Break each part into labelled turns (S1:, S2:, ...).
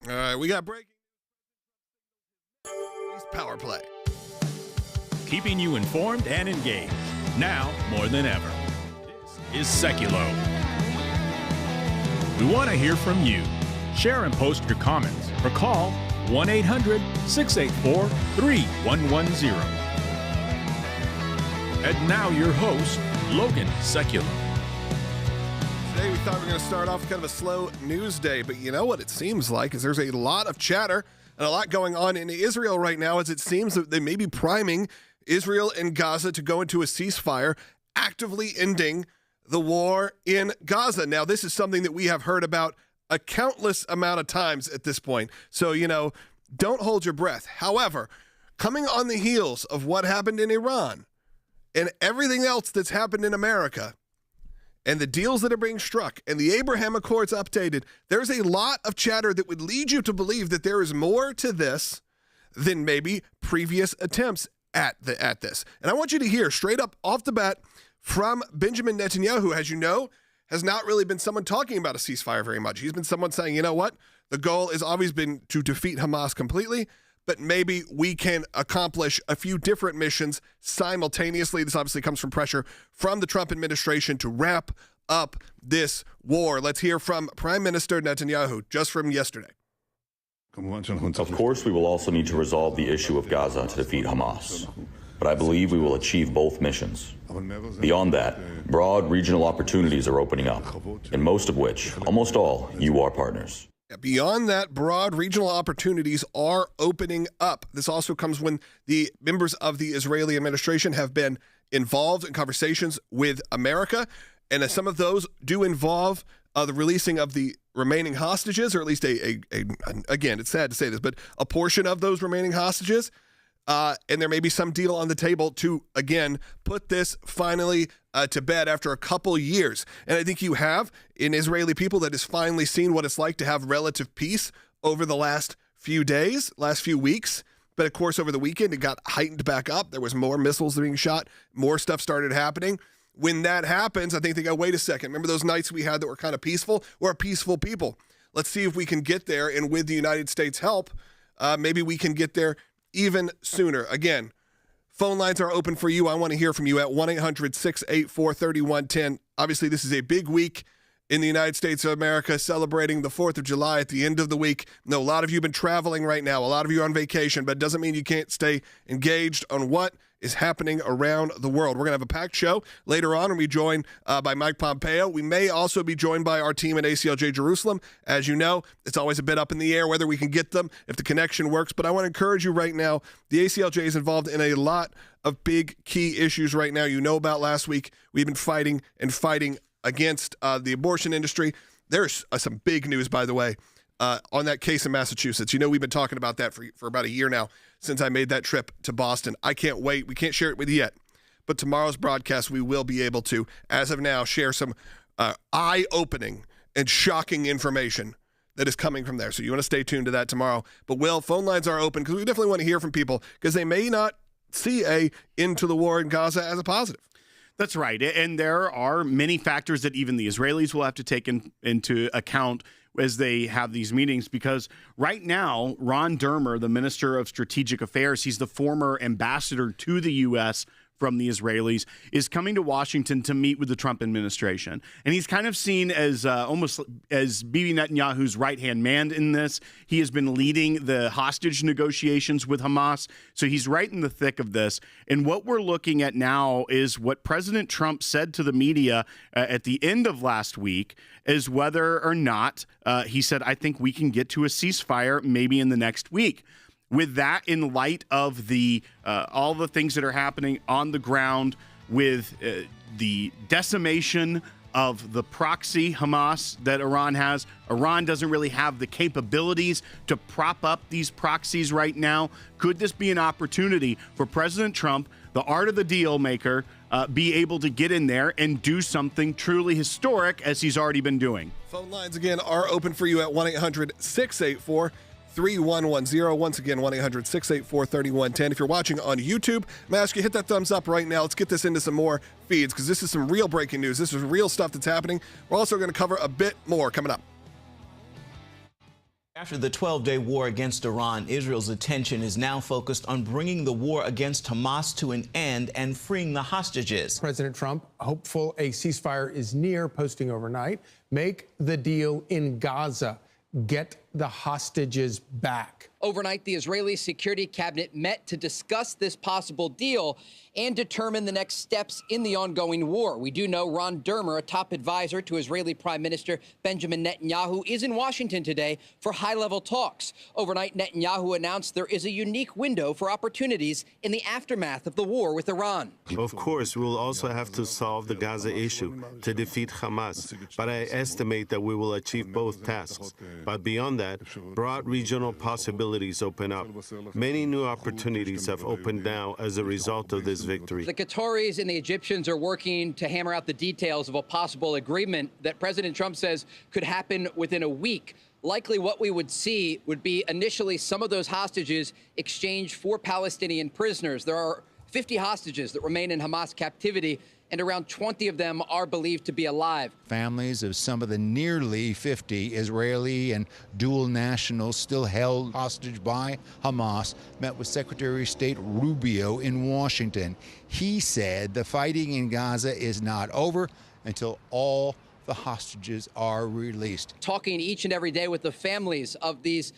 S1: All right, we got breaking power play.
S2: Keeping you informed and engaged. Now more than ever. This is Sekulow. We want to hear from you. Share and post your comments or call 1-800-684-3110. And now your host, Logan Sekulow.
S1: Today we thought we were going to start off with kind of a slow news day, but you know what it seems like is there's a lot of chatter and a lot going on in Israel right now, as it seems that they may be priming Israel and Gaza to go into a ceasefire, actively ending the war in Gaza. Now, this is something that we have heard about a countless amount of times at this point. So, don't hold your breath. However, coming on the heels of what happened in Iran and everything else that's happened in America, and the deals that are being struck, and the Abraham Accords updated, there's a lot of chatter that would lead you to believe that there is more to this than maybe previous attempts at this. And I want you to hear straight up off the bat from Benjamin Netanyahu, who, as you know, has not really been someone talking about a ceasefire very much. He's been someone saying, you know what, the goal has always been to defeat Hamas completely, but maybe we can accomplish a few different missions simultaneously. This obviously comes from pressure from the Trump administration to wrap up this war. Let's hear from Prime Minister Netanyahu just from yesterday.
S3: Of course, we will also need to resolve the issue of Gaza to defeat Hamas. But I believe we will achieve both missions. Beyond that, broad regional opportunities are opening up, in most of which, almost all, you are partners.
S1: Beyond that, broad regional opportunities are opening up. This also comes when the members of the Israeli administration have been involved in conversations with America, and some of those do involve the releasing of the remaining hostages, or at least again, it's sad to say this, but a portion of those remaining hostages. And there may be some deal on the table to, again, put this finally to bed after a couple years. And I think you have an Israeli people that has finally seen what it's like to have relative peace over the last few days, last few weeks. But of course, over the weekend, it got heightened back up. There was more missiles being shot. More stuff started happening. When that happens, I think they go, wait a second. Remember those nights we had that were kind of peaceful? We're a peaceful people. Let's see if we can get there. And with the United States' help, maybe we can get there even sooner. Again, phone lines are open for you. I want to hear from you at 1-800-684-3110. Obviously, this is a big week in the United States of America, celebrating the 4th of July at the end of the week. No, a lot of you have been traveling right now. A lot of you are on vacation, but it doesn't mean you can't stay engaged on what is happening around the world. We're going to have a packed show later on, and we joined by Mike Pompeo. We may also be joined by our team at ACLJ Jerusalem. As you know, it's always a bit up in the air whether we can get them, if the connection works. But I want to encourage you right now, the ACLJ is involved in a lot of big key issues right now. You know about last week, we've been fighting against the abortion industry. There's some big news, by the way, on that case in Massachusetts. You know, we've been talking about that for about a year now since I made that trip to Boston. I can't wait. We can't share it with you yet, but tomorrow's broadcast, we will be able to, as of now, share some eye-opening and shocking information that is coming from there. So you want to stay tuned to that tomorrow. But Will, phone lines are open because we definitely want to hear from people because they may not see a end to the war in Gaza as a positive.
S4: That's right. And there are many factors that even the Israelis will have to take into account as they have these meetings, because right now, Ron Dermer, the Minister of Strategic Affairs, he's the former ambassador to the U.S. from the Israelis, is coming to Washington to meet with the Trump administration. And he's kind of seen as almost as Bibi Netanyahu's right-hand man in this. He has been leading the hostage negotiations with Hamas, so he's right in the thick of this. And what we're looking at now is what President Trump said to the media at the end of last week, is whether or not, he said, I think we can get to a ceasefire maybe in the next week. With that, in light of the all the things that are happening on the ground, with the decimation of the proxy Hamas that Iran has, Iran doesn't really have the capabilities to prop up these proxies right now. Could this be an opportunity for President Trump, the art of the deal maker, be able to get in there and do something truly historic as he's already been doing?
S1: Phone lines again are open for you at 1-800-684-3110. Once again, 1-800-684-3110. If you're watching on YouTube, I'm going to ask you, hit that thumbs up right now. Let's get this into some more feeds because this is some real breaking news. This is real stuff that's happening. We're also going to cover a bit more coming up.
S5: After the 12-day war against Iran, Israel's attention is now focused on bringing the war against Hamas to an end and freeing the hostages.
S6: President Trump, hopeful a ceasefire is near, posting overnight, make the deal in Gaza, get the hostages back.
S7: Overnight, the Israeli Security Cabinet met to discuss this possible deal and determine the next steps in the ongoing war. We do know Ron Dermer, a top advisor to Israeli Prime Minister Benjamin Netanyahu, is in Washington today for high-level talks. Overnight, Netanyahu announced there is a unique window for opportunities in the aftermath of the war with Iran.
S8: Of course, we will also have to solve the Gaza issue to defeat Hamas, but I estimate that we will achieve both tasks. But beyond that, broad regional possibilities open up. Many new opportunities have opened now as a result of this victory.
S7: The Qataris and the Egyptians are working to hammer out the details of a possible agreement that President Trump says could happen within a week. Likely what we would see would be initially some of those hostages exchanged for Palestinian prisoners. There are 50 hostages that remain in Hamas captivity, and around 20 of them are believed to be alive.
S9: Families of some of the nearly 50 Israeli and dual nationals still held hostage by Hamas met with Secretary of State Rubio in Washington. He said the fighting in Gaza is not over until all the hostages are released.
S7: Talking each and every day with the families of these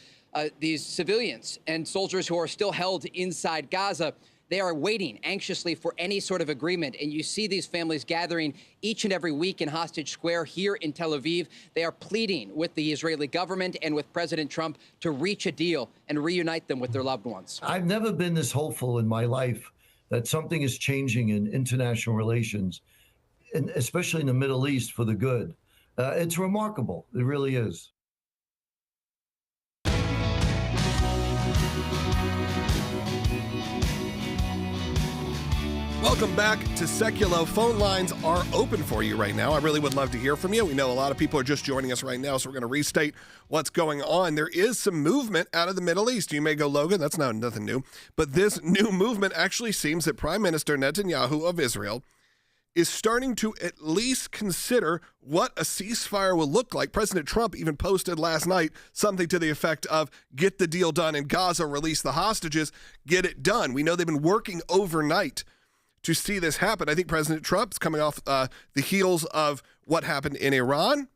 S7: civilians and soldiers who are still held inside Gaza. They are waiting anxiously for any sort of agreement. And you see these families gathering each and every week in Hostage Square here in Tel Aviv. They are pleading with the Israeli government and with President Trump to reach a deal and reunite them with their loved ones.
S10: I've never been this hopeful in my life that something is changing in international relations, and especially in the Middle East, for the good. It's remarkable. It really is.
S1: Welcome back to Sekulow. Phone lines are open for you right now. I really would love to hear from you. We know a lot of people are just joining us right now, so we're going to restate what's going on. There is some movement out of the Middle East. You may go, Logan, that's nothing new. But this new movement actually seems that Prime Minister Netanyahu of Israel is starting to at least consider what a ceasefire will look like. President Trump even posted last night something to the effect of, get the deal done in Gaza, release the hostages, get it done. We know they've been working overnight to see this happen. I think President Trump's coming off the heels of what happened in Iran.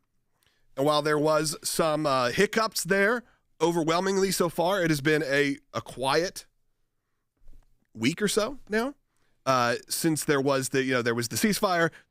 S1: And while there was some hiccups there, overwhelmingly so far, it has been a quiet week or so now. Since there was the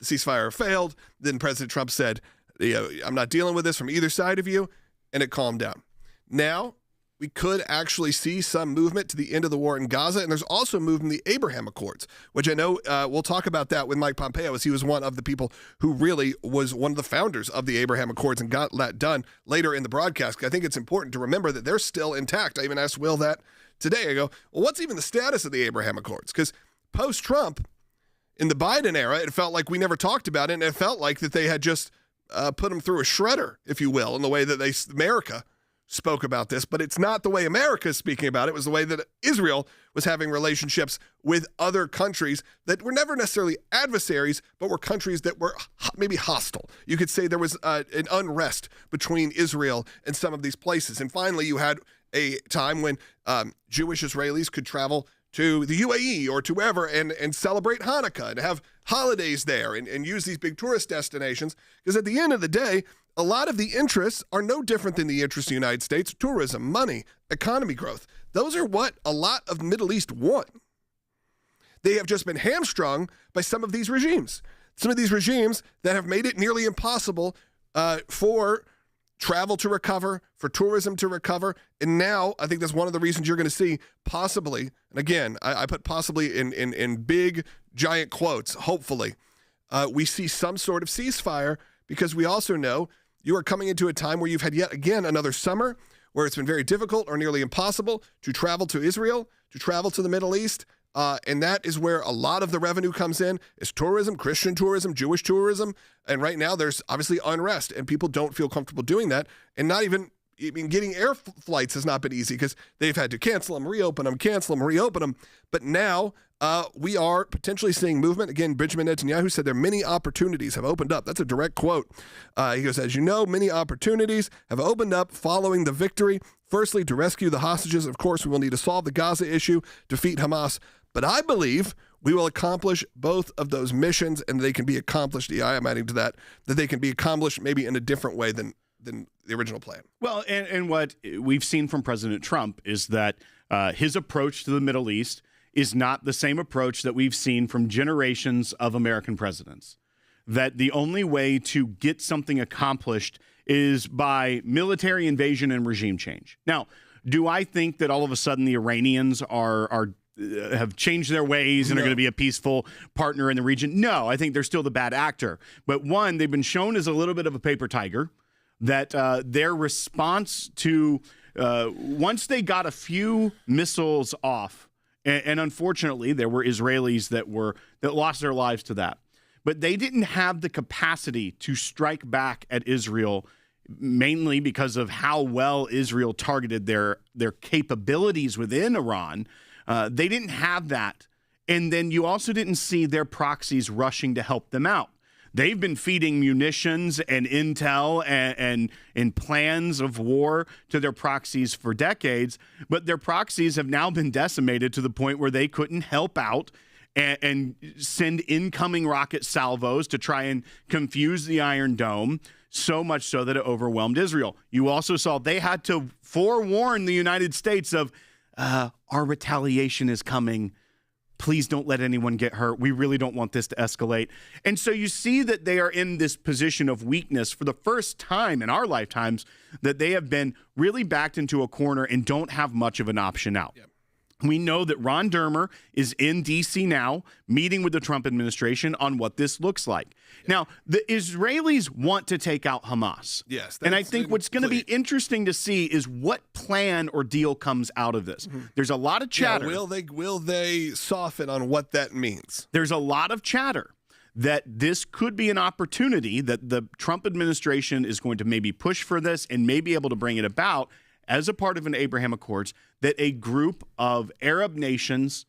S1: ceasefire failed. Then President Trump said, I'm not dealing with this from either side of you, and it calmed down. Now, we could actually see some movement to the end of the war in Gaza, and there's also movement in the Abraham Accords, which I know we'll talk about that with Mike Pompeo, as he was one of the people who really was one of the founders of the Abraham Accords and got that done later in the broadcast. I think it's important to remember that they're still intact. I even asked Will that today. I go, well, what's even the status of the Abraham Accords? Because post-Trump, in the Biden era, it felt like we never talked about it, and it felt like that they had just put them through a shredder, if you will, in the way that America spoke about this. But it's not the way America is speaking about it. It was the way that Israel was having relationships with other countries that were never necessarily adversaries, but were countries that were maybe hostile. You could say there was an unrest between Israel and some of these places. And finally, you had a time when Jewish Israelis could travel to the UAE or to wherever and celebrate Hanukkah and have holidays there and use these big tourist destinations. Because at the end of the day, a lot of the interests are no different than the interests of the United States: tourism, money, economy growth. Those are what a lot of the Middle East want. They have just been hamstrung by some of these regimes. Some of these regimes that have made it nearly impossible for travel to recover, for tourism to recover. And now I think that's one of the reasons you're going to see possibly, and again, I put possibly in big, giant quotes, hopefully, we see some sort of ceasefire, because we also know you are coming into a time where you've had yet again another summer where it's been very difficult or nearly impossible to travel to Israel, to travel to the Middle East. And that is where a lot of the revenue comes in, is tourism, Christian tourism, Jewish tourism. And right now there's obviously unrest, and people don't feel comfortable doing that. And not even I mean, getting air flights has not been easy because they've had to cancel them, reopen them, cancel them, reopen them. But now we are potentially seeing movement. Again, Benjamin Netanyahu said there are many opportunities have opened up. That's a direct quote. He goes, as you know, many opportunities have opened up following the victory. Firstly, to rescue the hostages. Of course, we will need to solve the Gaza issue, defeat Hamas. But I believe we will accomplish both of those missions, and they can be accomplished. I am adding to that they can be accomplished maybe in a different way than the original plan.
S4: Well, and what we've seen from President Trump is that his approach to the Middle East is not the same approach that we've seen from generations of American presidents. That the only way to get something accomplished is by military invasion and regime change. Now, do I think that all of a sudden the Iranians have changed their ways and are going to be a peaceful partner in the region? No, I think they're still the bad actor. But one, they've been shown as a little bit of a paper tiger, that their response to, once they got a few missiles off, and unfortunately there were Israelis that lost their lives to that, but they didn't have the capacity to strike back at Israel, mainly because of how well Israel targeted their capabilities within Iran. They didn't have that. And then you also didn't see their proxies rushing to help them out. They've been feeding munitions and intel and plans of war to their proxies for decades, but their proxies have now been decimated to the point where they couldn't help out and send incoming rocket salvos to try and confuse the Iron Dome, so much so that it overwhelmed Israel. You also saw they had to forewarn the United States of, our retaliation is coming. Please don't let anyone get hurt. We really don't want this to escalate. And so you see that they are in this position of weakness for the first time in our lifetimes, that they have been really backed into a corner and don't have much of an option out. Yep. We know that Ron Dermer is in D.C. now, meeting with the Trump administration on what this looks like. Yep. Now, the Israelis want to take out Hamas.
S1: Yes.
S4: And I think what's going to be interesting to see is what plan or deal comes out of this. Mm-hmm. There's a lot of chatter.
S1: Yeah, will they soften on what that means?
S4: There's a lot of chatter that this could be an opportunity, that the Trump administration is going to maybe push for this and may be able to bring it about as a part of an Abraham Accords, that a group of Arab nations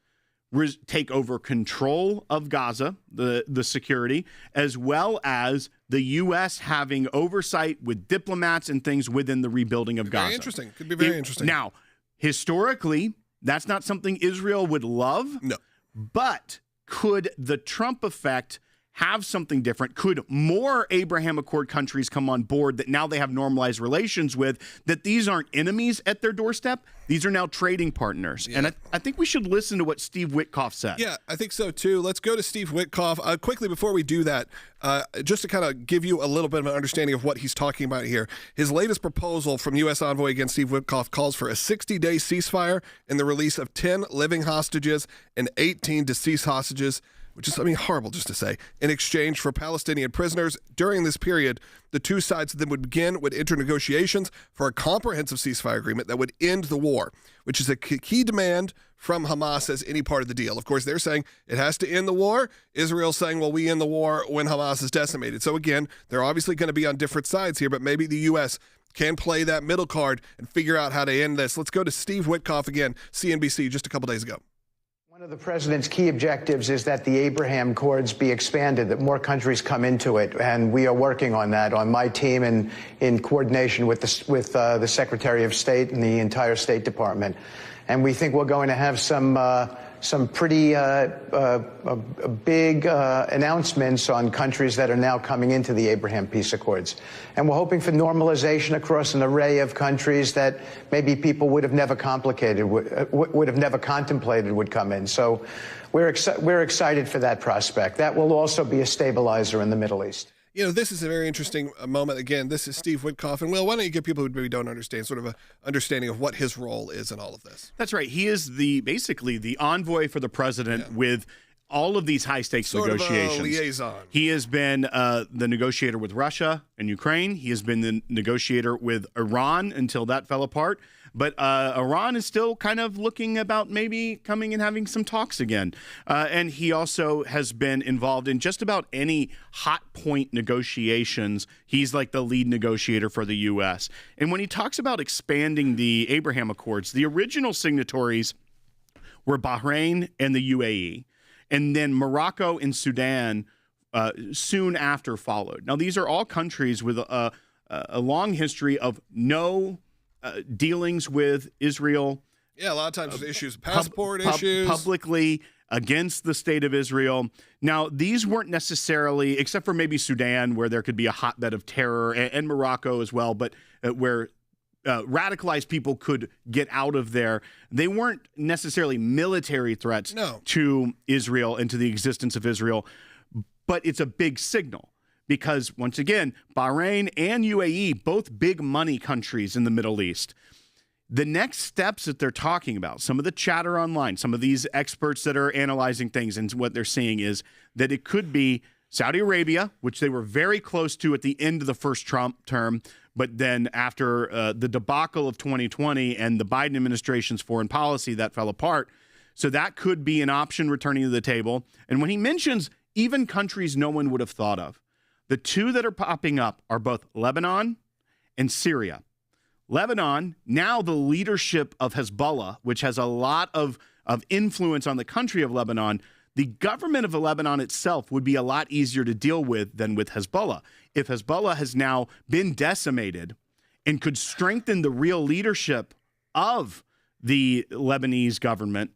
S4: take over control of Gaza, the security, as well as the U.S. having oversight with diplomats and things within the rebuilding of Gaza.
S1: Very interesting. Could be very interesting.
S4: Now, historically, that's not something Israel would love.
S1: No.
S4: But could the Trump effect have something different? Could more Abraham Accord countries come on board that now they have normalized relations with, that these aren't enemies at their doorstep? These are now trading partners. Yeah. And I think we should listen to what Steve Witkoff said.
S1: Yeah, I think so too. Let's go to Steve Witkoff. Quickly, before we do that, just to kind of give you a little bit of an understanding of what he's talking about here. His latest proposal from U.S. envoy against Steve Witkoff calls for a 60-day ceasefire and the release of 10 living hostages and 18 deceased hostages, which is, horrible just to say, in exchange for Palestinian prisoners. During this period, the two sides then would enter negotiations for a comprehensive ceasefire agreement that would end the war, which is a key demand from Hamas as any part of the deal. Of course, they're saying it has to end the war. Israel's saying, well, we end the war when Hamas is decimated. So again, they're obviously going to be on different sides here, but maybe the U.S. can play that middle card and figure out how to end this. Let's go to Steve Witkoff again, CNBC, just a couple days ago.
S11: One of the president's key objectives is that the Abraham Accords be expanded, that more countries come into it, and we are working on that on my team and in coordination with the Secretary of State and the entire State Department. And we think we're going to have some pretty big announcements on countries that are now coming into the Abraham Peace Accords. And we're hoping for normalization across an array of countries that maybe people would have never contemplated would come in. So we're excited for that prospect. That will also be a stabilizer in the Middle East.
S1: This is a very interesting moment. Again, this is Steve Witkoff. And, Will, why don't you give people who maybe don't understand sort of an understanding of what his role is in all of this?
S4: That's right. He is basically the envoy for the president with all of these high-stakes
S1: sort
S4: negotiations.
S1: of a liaison.
S4: He has been the negotiator with Russia and Ukraine. He has been the negotiator with Iran until that fell apart. But Iran is still kind of looking about maybe coming and having some talks again. And he also has been involved in just about any hot point negotiations. He's like the lead negotiator for the U.S. And when he talks about expanding the Abraham Accords, the original signatories were Bahrain and the UAE. And then Morocco and Sudan soon after followed. Now, these are all countries with a long history of no dealings with Israel.
S1: Yeah, a lot of times there's issues, passport issues.
S4: Publicly against the state of Israel. Now, these weren't necessarily, except for maybe Sudan, where there could be a hotbed of terror, and Morocco as well, but where radicalized people could get out of there. They weren't necessarily military threats to Israel and to the existence of Israel, but it's a big signal because, once again, Bahrain and UAE, both big money countries in the Middle East. The next steps that they're talking about, some of the chatter online, some of these experts that are analyzing things, and what they're seeing is that it could be Saudi Arabia, which they were very close to at the end of the first Trump term, but then after the debacle of 2020 and the Biden administration's foreign policy, that fell apart. So that could be an option returning to the table. And when he mentions even countries no one would have thought of, the two that are popping up are both Lebanon and Syria. Lebanon, now the leadership of Hezbollah, which has a lot of influence on the country of Lebanon, the government of Lebanon itself would be a lot easier to deal with than with Hezbollah. If Hezbollah has now been decimated and could strengthen the real leadership of the Lebanese government,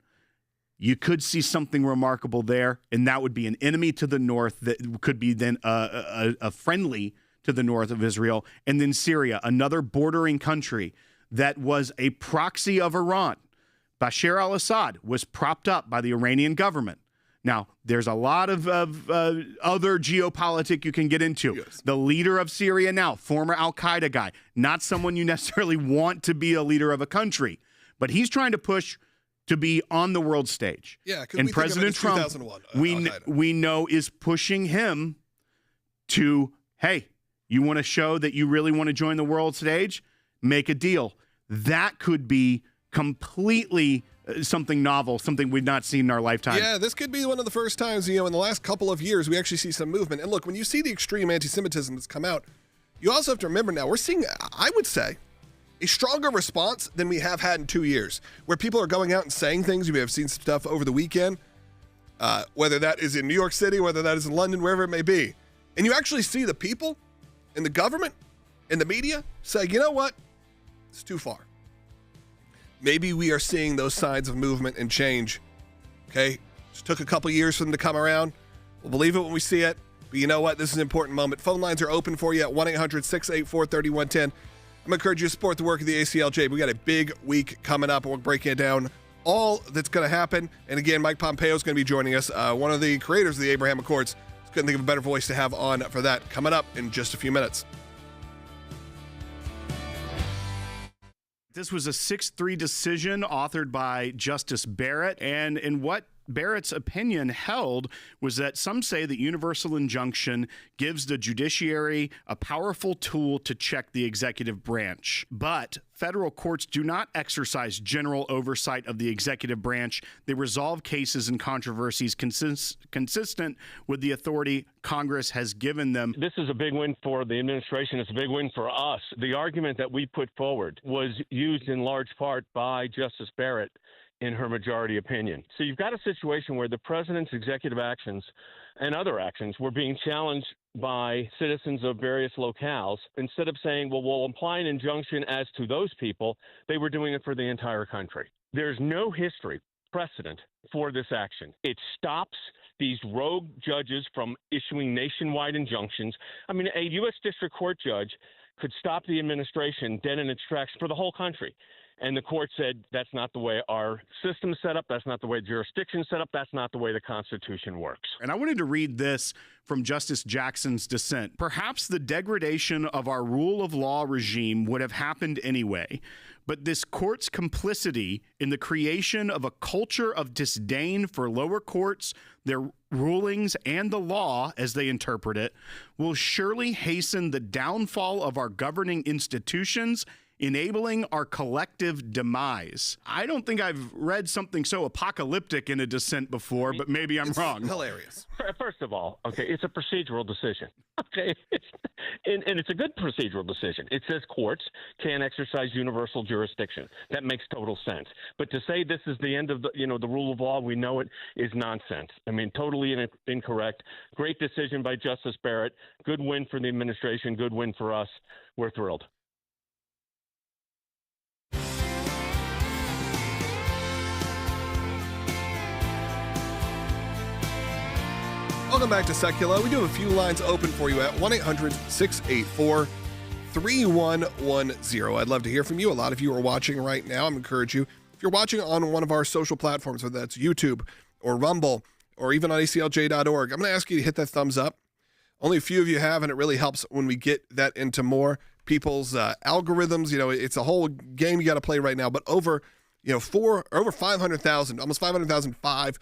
S4: you could see something remarkable there, and that would be an enemy to the north that could be then a friendly to the north of Israel. And then Syria, another bordering country that was a proxy of Iran. Bashar al-Assad was propped up by the Iranian government. Now, there's a lot of other geopolitics you can get into. Yes. The leader of Syria now, former al-Qaeda guy, not someone you necessarily want to be a leader of a country, but he's trying to push to be on the world stage.
S1: Yeah,
S4: and President Trump, we know, is pushing him to, hey, you want to show that you really want to join the world stage? Make a deal. That could be completely something novel, something we've not seen in our lifetime.
S1: Yeah, this could be one of the first times, in the last couple of years, we actually see some movement. And look, when you see the extreme anti-Semitism that's come out, you also have to remember now, we're seeing, I would say, a stronger response than we have had in 2 years, where people are going out and saying things. You may have seen some stuff over the weekend, whether that is in New York City, whether that is in London, wherever it may be. And you actually see the people in the government and the media say, you know what, it's too far. Maybe we are seeing those signs of movement and change. Okay, just took a couple years for them to come around. We'll believe it when we see it. But you know what? This is an important moment. Phone lines are open for you at 1-800-684-3110. I'm going to encourage you to support the work of the ACLJ. We got a big week coming up, and we're breaking it down all that's going to happen. And again, Mike Pompeo is going to be joining us, one of the creators of the Abraham Accords. Couldn't think of a better voice to have on for that. Coming up in just a few minutes.
S4: This was a 6-3 decision authored by Justice Barrett, and in what Barrett's opinion held was that some say the universal injunction gives the judiciary a powerful tool to check the executive branch. But federal courts do not exercise general oversight of the executive branch. They resolve cases and controversies consistent with the authority Congress has given them.
S12: This is a big win for the administration. It's a big win for us. The argument that we put forward was used in large part by Justice Barrett in her majority opinion. So you've got a situation where the president's executive actions and other actions were being challenged by citizens of various locales. Instead of saying, well, we'll apply an injunction as to those people, they were doing it for the entire country. There's no precedent for this action. It stops these rogue judges from issuing nationwide injunctions. I mean, a U.S. District Court judge could stop the administration dead in its tracks for the whole country. And the court said that's not the way our system is set up. That's not the way jurisdiction is set up. That's not the way the Constitution works.
S4: And I wanted to read this from Justice Jackson's dissent. Perhaps the degradation of our rule of law regime would have happened anyway, but this court's complicity in the creation of a culture of disdain for lower courts, their rulings, and the law, as they interpret it, will surely hasten the downfall of our governing institutions, enabling our collective demise. I don't think I've read something so apocalyptic in a dissent before, but maybe I'm wrong.
S1: Hilarious.
S12: First of all, okay, it's a procedural decision. Okay, and it's a good procedural decision. It says courts can exercise universal jurisdiction. That makes total sense. But to say this is the end of the rule of law, we know it, is nonsense. I mean, totally incorrect. Great decision by Justice Barrett. Good win for the administration. Good win for us. We're thrilled.
S1: Welcome back to Sekulow. We do have a few lines open for you at 1-800-684-3110. I'd love to hear from you. A lot of you are watching right now. I'm encourage you, if you're watching on one of our social platforms, whether that's YouTube or Rumble or even on ACLJ.org, I'm going to ask you to hit that thumbs up. Only a few of you have, and it really helps when we get that into more people's algorithms. It's a whole game you got to play right now, but over 500,000, almost 500,005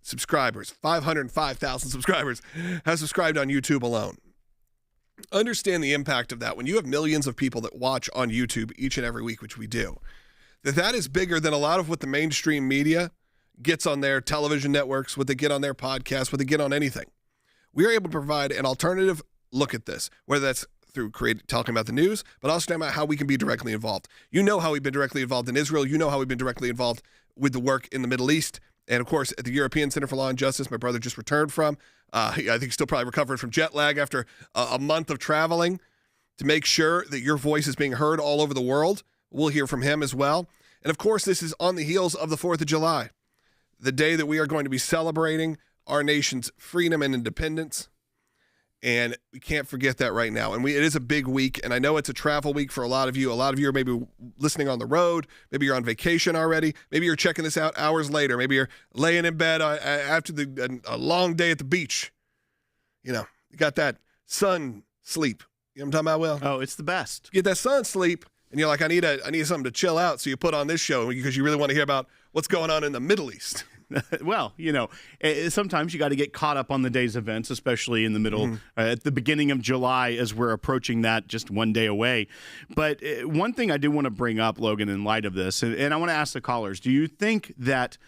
S1: subscribers, 505,000 subscribers have subscribed on YouTube alone. Understand the impact of that. When you have millions of people that watch on YouTube each and every week, which we do, that is bigger than a lot of what the mainstream media gets on their television networks, what they get on their podcasts, what they get on anything. We are able to provide an alternative look at this, whether that's through talking about the news, but also talking about how we can be directly involved. You know how we've been directly involved in Israel. You know how we've been directly involved with the work in the Middle East. And, of course, at the European Center for Law and Justice, my brother just returned from. I think he's still probably recovering from jet lag after a month of traveling to make sure that your voice is being heard all over the world. We'll hear from him as well. And, of course, this is on the heels of the 4th of July, the day that we are going to be celebrating our nation's freedom and independence. And we can't forget that right now. And it is a big week, and I know it's a travel week for a lot of you. A lot of you are maybe listening on the road. Maybe you're on vacation already. Maybe you're checking this out hours later. Maybe you're laying in bed after a long day at the beach. You got that sun sleep. You know what I'm talking about, Will?
S4: Oh, it's the best.
S1: You get that sun sleep, and you're like, I need something to chill out, so you put on this show because you really want to hear about what's going on in the Middle East.
S4: Well, sometimes you got to get caught up on the day's events, especially in the middle, at the beginning of July, as we're approaching that just one day away. But one thing I do want to bring up, Logan, in light of this, and I want to ask the callers, do you think that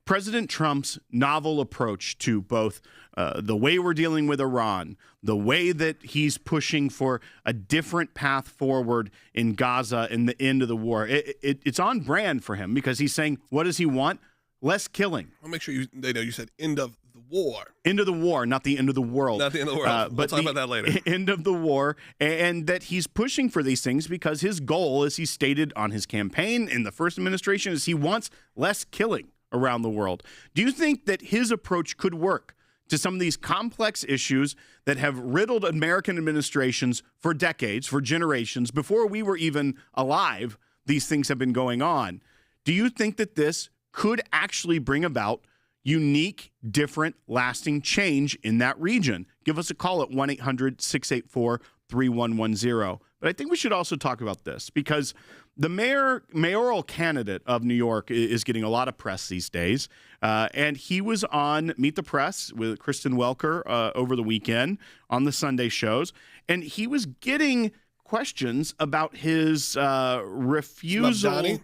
S4: President Trump's novel approach to both the way we're dealing with Iran, the way that he's pushing for a different path forward in Gaza and the end of the war, it's on brand for him because he's saying, what does he want? Less killing.
S1: I'll make sure they know you said end of the war.
S4: End of the war, not the end of the world.
S1: Not the end of the world. We'll talk about that later.
S4: End of the war, and that he's pushing for these things because his goal, as he stated on his campaign in the first administration, is he wants less killing around the world. Do you think that his approach could work to some of these complex issues that have riddled American administrations for decades, for generations? Before we were even alive, these things have been going on. Do you think that this could actually bring about unique, different, lasting change in that region? Give us a call at 1-800-684-3110. But I think we should also talk about this because the mayoral candidate of New York is getting a lot of press these days. And he was on Meet the Press with Kristen Welker over the weekend on the Sunday shows. And he was getting questions about his refusal.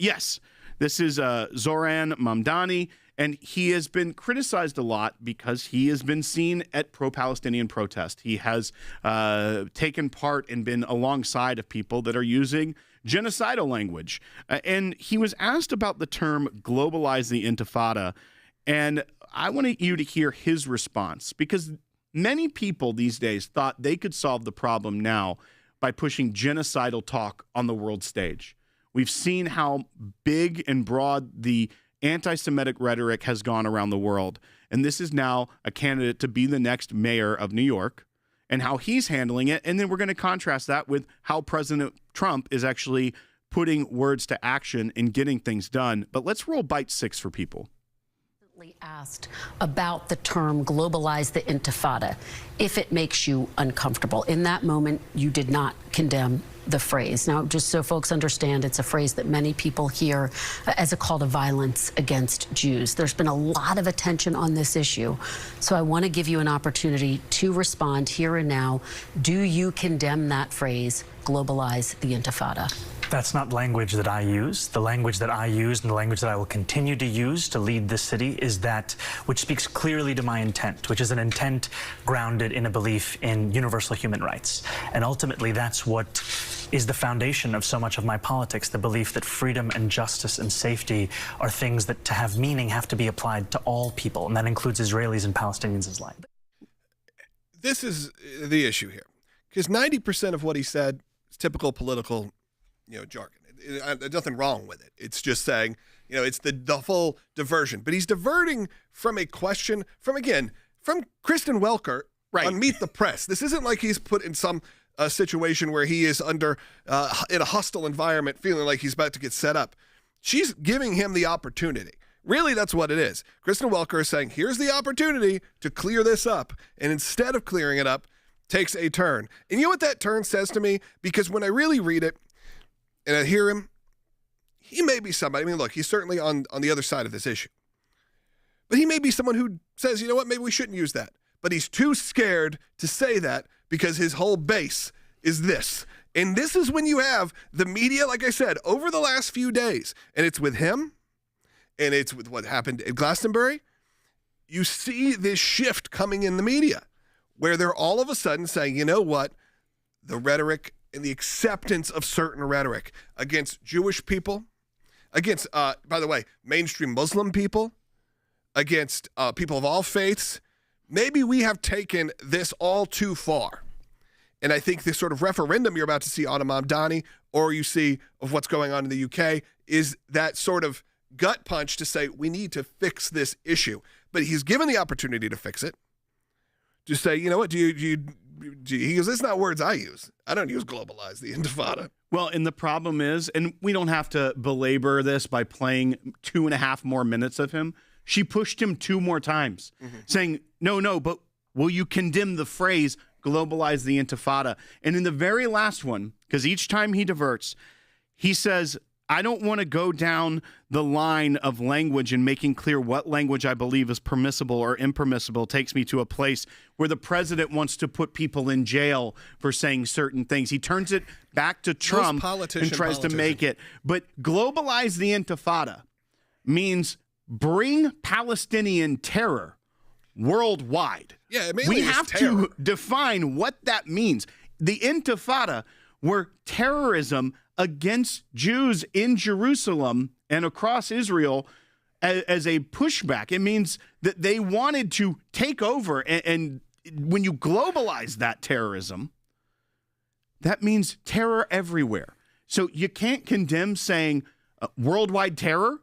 S4: Yes. This is Zoran Mamdani, and he has been criticized a lot because he has been seen at pro-Palestinian protest. He has taken part and been alongside of people that are using genocidal language. And he was asked about the term globalize the intifada, and I wanted you to hear his response because many people these days thought they could solve the problem now by pushing genocidal talk on the world stage. We've seen how big and broad the anti-Semitic rhetoric has gone around the world. And this is now a candidate to be the next mayor of New York and how he's handling it. And then we're going to contrast that with how President Trump is actually putting words to action and getting things done. But let's roll bite 6 for people.
S13: Asked about the term globalize the intifada, if it makes you uncomfortable. In that moment, you did not condemn the phrase. Now, just so folks understand, it's a phrase that many people hear as a call to violence against Jews. There's been a lot of attention on this issue, so I want to give you an opportunity to respond here and now. Do you condemn that phrase, globalize the intifada?
S14: That's not language that I use. The language that I use and the language that I will continue to use to lead this city is that which speaks clearly to my intent, which is an intent grounded in a belief in universal human rights. And ultimately, that's what is the foundation of so much of my politics, the belief that freedom and justice and safety are things that, to have meaning, have to be applied to all people, and that includes Israelis and Palestinians alike.
S1: This is the issue here, because 90% of what he said is typical political jargon. There's nothing wrong with it. It's just saying, it's the full diversion. But he's diverting from a question from Kristen Welker on Meet the Press. This isn't like he's put in some situation where he is under in a hostile environment, feeling like he's about to get set up. She's giving him the opportunity. Really, that's what it is. Kristen Welker is saying, here's the opportunity to clear this up. And instead of clearing it up, takes a turn. And you know what that turn says to me? Because when I really read it, and I hear him, he may be somebody. I mean, look, he's certainly on the other side of this issue. But he may be someone who says, you know what, maybe we shouldn't use that. But he's too scared to say that because his whole base is this. And this is when you have the media, like I said, over the last few days, and it's with him, and it's with what happened at Glastonbury, you see this shift coming in the media where they're all of a sudden saying, you know what, the rhetoric and the acceptance of certain rhetoric against Jewish people, against, by the way, mainstream Muslim people, against people of all faiths, maybe we have taken this all too far. And I think this sort of referendum you're about to see on Imam Dani, or you see of what's going on in the UK, is that sort of gut punch to say we need to fix this issue. But he's given the opportunity to fix it. To say, you know what, he goes, it's not words I use. I don't use globalize the intifada.
S4: Well, and the problem is, and we don't have to belabor this by playing 2.5 more minutes of him. She pushed him 2 more times, saying, no, but will you condemn the phrase globalize the intifada? And in the very last one, because each time he diverts, he says, I don't want to go down the line of language and making clear what language I believe is permissible or impermissible takes me to a place where the president wants to put people in jail for saying certain things. He turns it back to Trump and tries to make it. But globalize the intifada means bring Palestinian terror worldwide.
S1: Yeah,
S4: we have to define what that means. The intifada were terrorism against Jews in Jerusalem and across Israel as a pushback. It means that they wanted to take over. And when you globalize that terrorism, that means terror everywhere. So you can't condemn saying worldwide terror.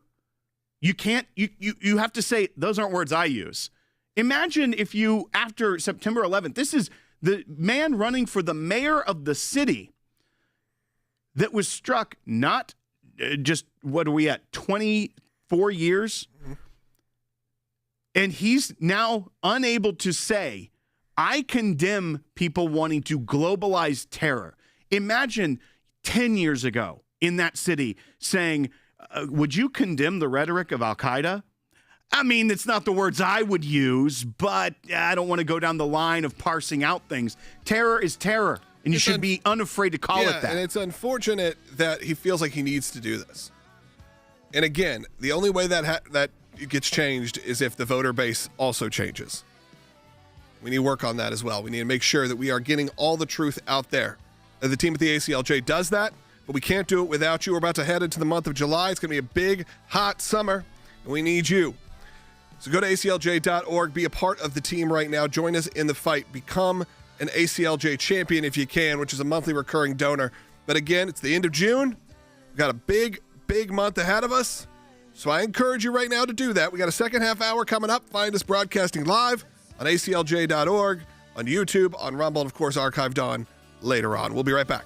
S4: You can't, you have to say, those aren't words I use. Imagine if you, after September 11th, this is the man running for the mayor of the city that was struck not just, what are we at, 24 years? And he's now unable to say, I condemn people wanting to globalize terror. Imagine 10 years ago in that city saying, would you condemn the rhetoric of Al-Qaeda? I mean, it's not the words I would use, but I don't want to go down the line of parsing out things. Terror is terror. And you should be unafraid to call it that.
S1: And it's unfortunate that he feels like he needs to do this. And again, the only way that it gets changed is if the voter base also changes. We need to work on that as well. We need to make sure that we are getting all the truth out there. And the team at the ACLJ does that, but we can't do it without you. We're about to head into the month of July. It's going to be a big, hot summer, and we need you. So go to aclj.org, be a part of the team right now. Join us in the fight. Become an ACLJ champion if you can, which is a monthly recurring donor. But again, it's the end of June. We've got a big, big month ahead of us. So I encourage you right now to do that. We got a second half hour coming up. Find us broadcasting live on aclj.org, on YouTube, on Rumble, and of course archived on later on. We'll be right back.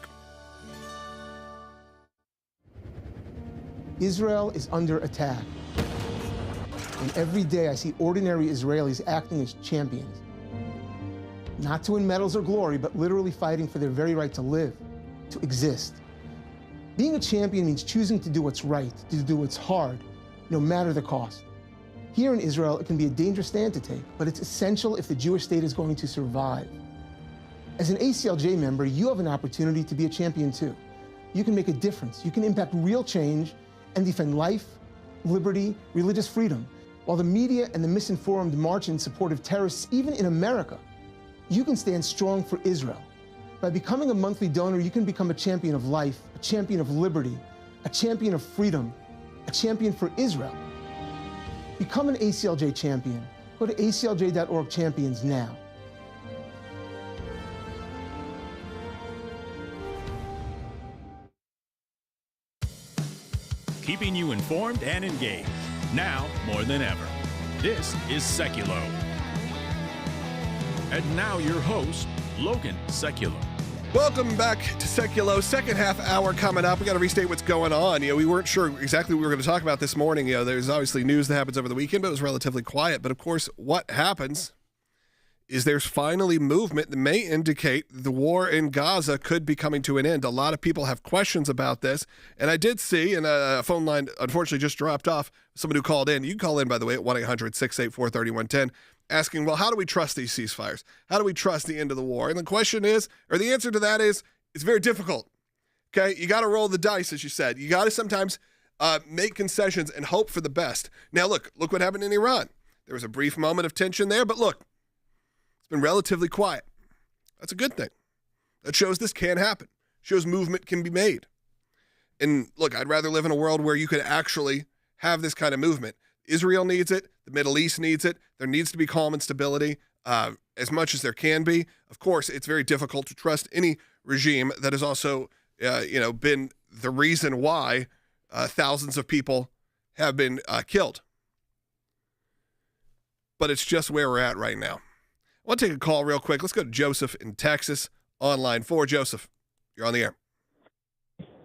S6: Israel is under attack. And every day I see ordinary Israelis acting as champions. Not to win medals or glory, but literally fighting for their very right to live, to exist. Being a champion means choosing to do what's right, to do what's hard, no matter the cost. Here in Israel, it can be a dangerous stand to take, but it's essential if the Jewish state is going to survive. As an ACLJ member, you have an opportunity to be a champion too. You can make a difference. You can impact real change and defend life, liberty, religious freedom. While the media and the misinformed march in support of terrorists, even in America, you can stand strong for Israel. By becoming a monthly donor, you can become a champion of life, a champion of liberty, a champion of freedom, a champion for Israel. Become an ACLJ champion. Go to aclj.org champions now.
S2: Keeping you informed and engaged, now more than ever. This is Sekulow. And now your host, Logan Sekulow.
S1: Welcome back to Sekulow. Second half hour coming up. We got to restate what's going on. We weren't sure exactly what we were going to talk about this morning. There's obviously news that happens over the weekend, but it was relatively quiet. But of course, what happens is there's finally movement that may indicate the war in Gaza could be coming to an end. A lot of people have questions about this. And I did see, and a phone line unfortunately just dropped off, someone who called in. You can call in, by the way, at 1-800-684-3110, asking, well, how do we trust these ceasefires? How do we trust the end of the war? And the question is, or the answer to that is, it's very difficult. Okay? You got to roll the dice, as you said. You got to sometimes make concessions and hope for the best. Now, look what happened in Iran. There was a brief moment of tension there, but look, it's been relatively quiet. That's a good thing. That shows this can happen. Shows movement can be made. And look, I'd rather live in a world where you could actually have this kind of movement. Israel needs it. The Middle East needs it. There needs to be calm and stability as much as there can be. Of course, it's very difficult to trust any regime that has also been the reason why thousands of people have been killed. But it's just where we're at right now. I want to take a call real quick. Let's go to Joseph in Texas on line 4. Joseph, you're on the air.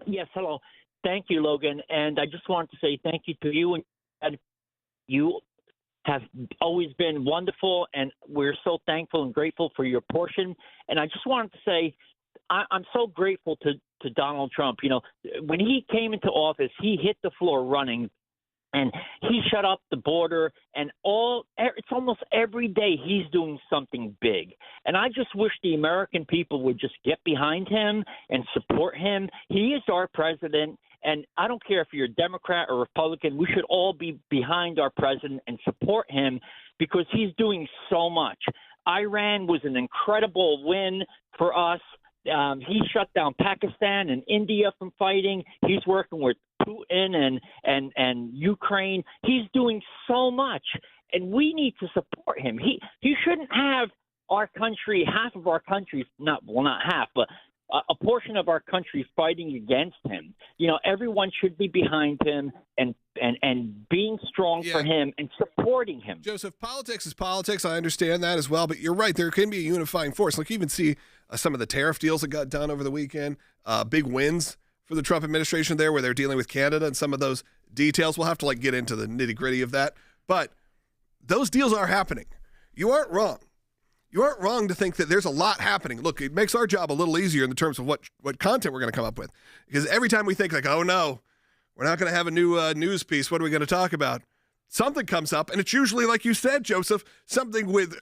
S15: Yes, hello. Thank you, Logan. And I just wanted to say thank you to you. And you have always been wonderful, and we're so thankful and grateful for your portion. And I just wanted to say I'm so grateful to Donald Trump. When he came into office, he hit the floor running. And he shut up the border, and it's almost every day he's doing something big. And I just wish the American people would just get behind him and support him. He is our president, and I don't care if you're a Democrat or Republican. We should all be behind our president and support him because he's doing so much. Iran was an incredible win for us. He shut down Pakistan and India from fighting. He's working with Putin and Ukraine. He's doing so much, and we need to support him. He shouldn't have our country, half of our country, not half, but a portion of our country fighting against him. Everyone should be behind him and being strong for him and supporting him.
S1: Joseph, politics is politics. I understand that as well, but you're right. There can be a unifying force. Like you even see some of the tariff deals that got done over the weekend, big wins for the Trump administration there where they're dealing with Canada and some of those details. We'll have to get into the nitty gritty of that, but those deals are happening. You aren't wrong. You aren't wrong to think that there's a lot happening. Look, it makes our job a little easier in the terms of what content we're going to come up with. Because every time we think oh no, we're not going to have a new news piece, what are we going to talk about? Something comes up, and it's usually, like you said, Joseph, something with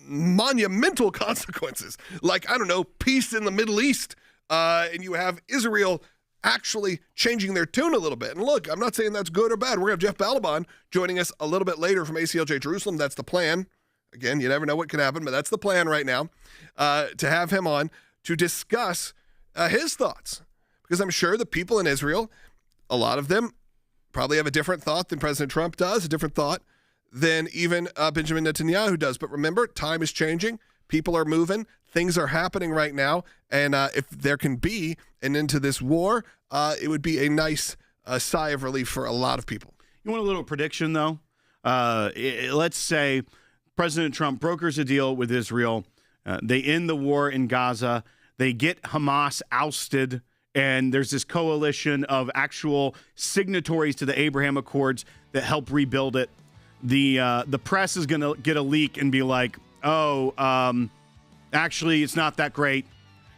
S1: monumental consequences. Like, I don't know, peace in the Middle East. And you have Israel actually changing their tune a little bit. And look, I'm not saying that's good or bad. We're going to have Jeff Balaban joining us a little bit later from ACLJ Jerusalem. That's the plan. Again, you never know what could happen, but that's the plan right now, to have him on to discuss his thoughts. Because I'm sure the people in Israel, a lot of them probably have a different thought than President Trump does, a different thought than even Benjamin Netanyahu does. But remember, time is changing. People are moving. Things are happening right now. And if there can be an end to this war, it would be a nice sigh of relief for a lot of people.
S4: You want a little prediction, though? Let's say President Trump brokers a deal with Israel. They end the war in Gaza. They get Hamas ousted And there's this coalition of actual signatories to the Abraham Accords that help rebuild it. The press is going to get a leak and be like, actually, it's not that great.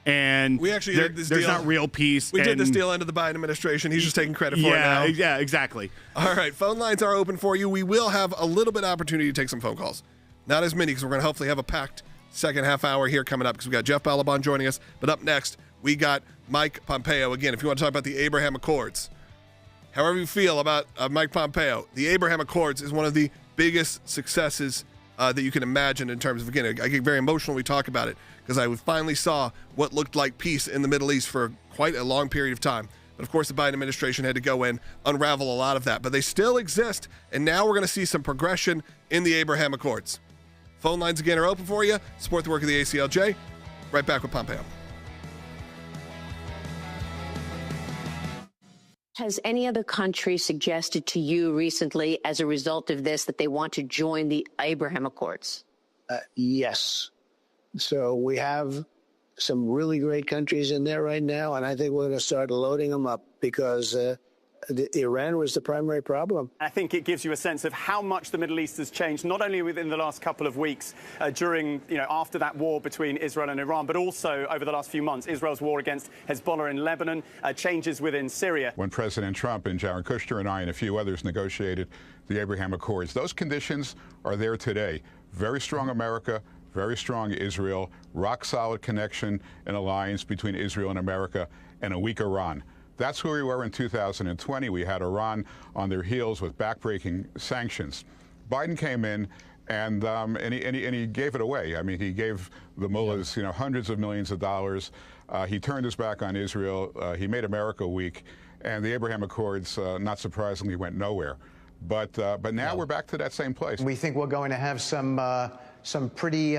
S4: And
S1: we actually did this
S4: there's
S1: deal.
S4: Not real peace.
S1: We did this deal under the Biden administration. He's just taking credit for it now.
S4: Yeah, exactly.
S1: All right, phone lines are open for you. We will have a little bit of opportunity to take some phone calls. Not as many, because we're going to hopefully have a packed second half hour here coming up, because we've got Jeff Balaban joining us. But up next, we got Mike Pompeo. Again, if you want to talk about the Abraham Accords, however you feel about Mike Pompeo, the Abraham Accords is one of the biggest successes that you can imagine in terms of, again, I get very emotional when we talk about it, because I finally saw what looked like peace in the Middle East for quite a long period of time. But of course, the Biden administration had to go in, unravel a lot of that. But they still exist, and now we're going to see some progression in the Abraham Accords. Phone lines again are open for you. Support the work of the ACLJ. Right back with Pompeo.
S16: Has any other country suggested to you recently, as a result of this, that they want to join the Abraham Accords?
S17: Yes. So we have some really great countries in there right now, and I think we're going to start loading them up, because Iran was the primary problem.
S18: I think it gives you a sense of how much the Middle East has changed, not only within the last couple of weeks after that war between Israel and Iran, but also over the last few months, Israel's war against Hezbollah in Lebanon, changes within Syria.
S19: When President Trump and Jared Kushner and I and a few others negotiated the Abraham Accords, those conditions are there today. Very strong America, very strong Israel, rock-solid connection and alliance between Israel and America, and a weak Iran. That's where we were in 2020. We had Iran on their heels with backbreaking sanctions. Biden came in and he gave it away. I mean, he gave the mullahs, hundreds of millions of dollars. He turned his back on Israel. He made America weak, and the Abraham Accords, not surprisingly, went nowhere. But now we're back to that same place.
S11: We think we're going to have some pretty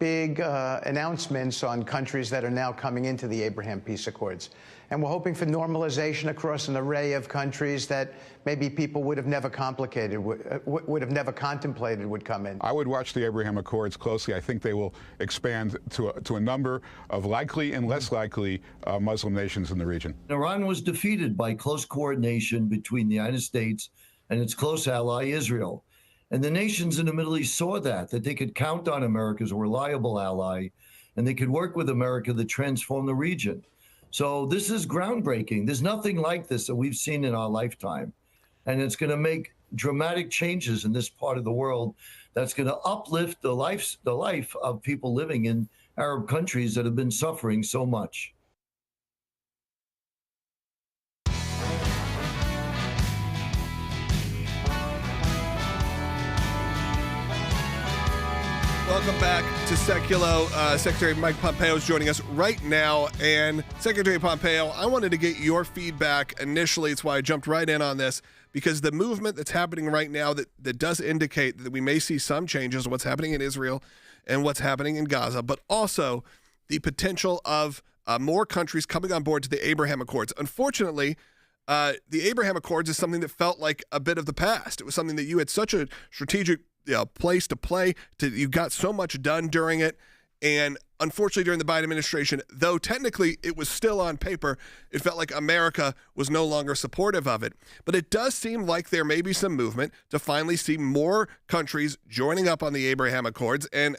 S11: big announcements on countries that are now coming into the Abraham Peace Accords. And we're hoping for normalization across an array of countries that maybe people would have never contemplated would come in.
S19: I would watch the Abraham Accords closely. I think they will expand to a number of likely and less likely Muslim nations in the region.
S10: Iran was defeated by close coordination between the United States and its close ally, Israel. And the nations in the Middle East saw that they could count on America as a reliable ally, and they could work with America to transform the region. So this is groundbreaking. There's nothing like this that we've seen in our lifetime. And it's going to make dramatic changes in this part of the world that's going to uplift the life of people living in Arab countries that have been suffering so much.
S1: Welcome back to Sekulow. Secretary Mike Pompeo is joining us right now. And Secretary Pompeo, I wanted to get your feedback initially. It's why I jumped right in on this, because the movement that's happening right now that does indicate that we may see some changes in what's happening in Israel and what's happening in Gaza, but also the potential of more countries coming on board to the Abraham Accords. Unfortunately, the Abraham Accords is something that felt like a bit of the past. It was something that you had such a strategic place to play. You got so much done during it. And unfortunately, during the Biden administration, though technically it was still on paper, it felt like America was no longer supportive of it. But it does seem like there may be some movement to finally see more countries joining up on the Abraham Accords. And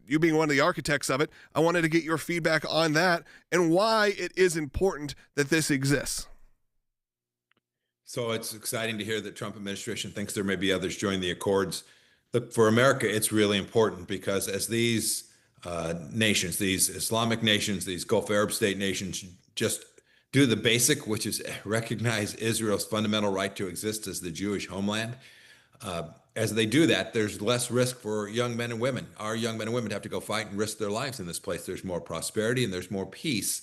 S1: you being one of the architects of it, I wanted to get your feedback on that and why it is important that this exists.
S20: So it's exciting to hear that Trump administration thinks there may be others joining the accords. Look, for America, it's really important, because as these nations, these Islamic nations, these Gulf Arab state nations just do the basic, which is recognize Israel's fundamental right to exist as the Jewish homeland. As they do that, there's less risk for young men and women. Our young men and women have to go fight and risk their lives in this place. There's more prosperity and there's more peace.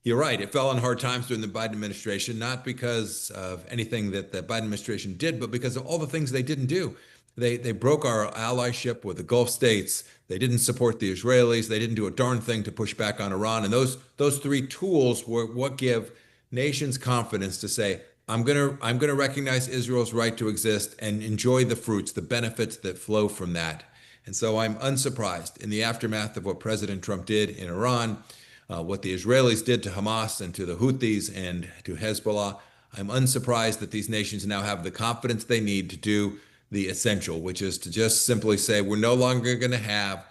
S20: You're right. It fell on hard times during the Biden administration, not because of anything that the Biden administration did, but because of all the things they didn't do. They broke our allyship with the Gulf states. They didn't support the Israelis. They didn't do a darn thing to push back on Iran. And those three tools were what give nations confidence to say, I'm gonna recognize Israel's right to exist and enjoy the fruits, the benefits that flow from that. And so I'm unsurprised in the aftermath of what President Trump did in Iran. what the Israelis did to Hamas and to the Houthis and to Hezbollah, I'm unsurprised that these nations now have the confidence they need to do the essential, which is to just simply say we're no longer going to have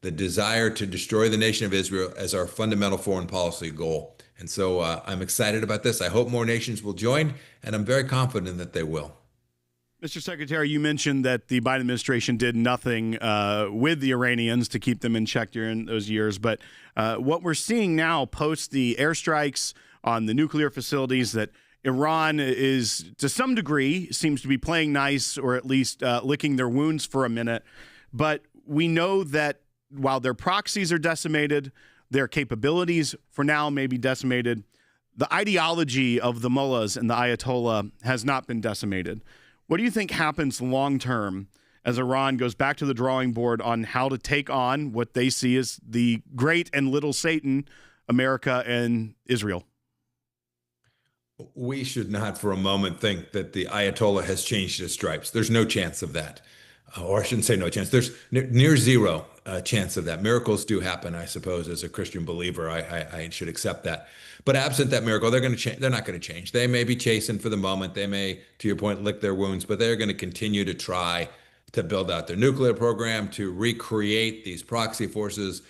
S20: the desire to destroy the nation of Israel as our fundamental foreign policy goal. And so I'm excited about this. I hope more nations will join, and I'm very confident that they will.
S4: Mr. Secretary, you mentioned that the Biden administration did nothing with the Iranians to keep them in check during those years. But what we're seeing now post the airstrikes on the nuclear facilities, that Iran is, to some degree, seems to be playing nice, or at least licking their wounds for a minute. But we know that while their proxies are decimated, their capabilities for now may be decimated, the ideology of the mullahs and the Ayatollah has not been decimated. What do you think happens long term as Iran goes back to the drawing board on how to take on what they see as the great and little Satan, America and Israel?
S20: We should not for a moment think that the Ayatollah has changed his stripes. There's no chance of that. Or I shouldn't say no chance. There's near zero chance of that. Miracles do happen, I suppose, as a Christian believer. I should accept that. But absent that miracle, they're going to change. They're not going to change. They may be chastened for the moment. They may, to your point, lick their wounds, but they're going to continue to try to build out their nuclear program, to recreate these proxy forces.